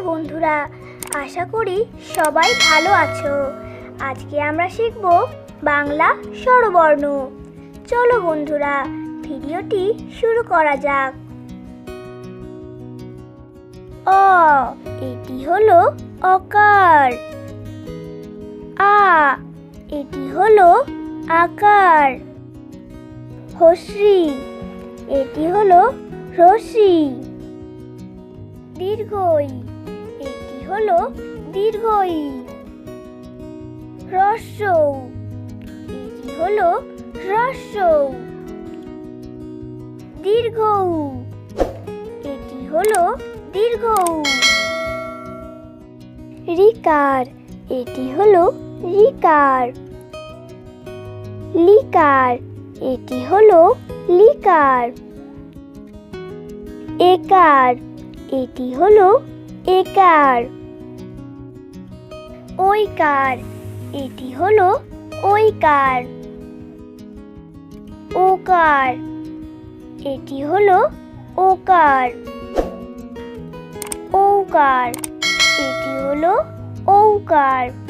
বন্ধুরা, আশা করি সবাই ভালো আছো। আজকে আমরা শিখব বাংলা স্বরবর্ণ। চলো বন্ধুরা, ভিডিওটি শুরু করা যাক। অ, এটি হলো অকার। আ, এটি হলো আকার। হস্রি, এটি হলো রস্যি। দীর্ঘই, এটি হলো দীর্ঘই। হ্রস্ব, এটি হলো হ্রস্ব। দীর্ঘ, এটি হলো দীর্ঘ। ঋকার, এটি হলো ঋকার। লিকার, এটি হলো লিকার। একার, এটি হলো একার। ঐকার, এটি হলো ঐকার। ওকার, এটি হলো ওকার। ঔকার, এটি হলো ঔকার।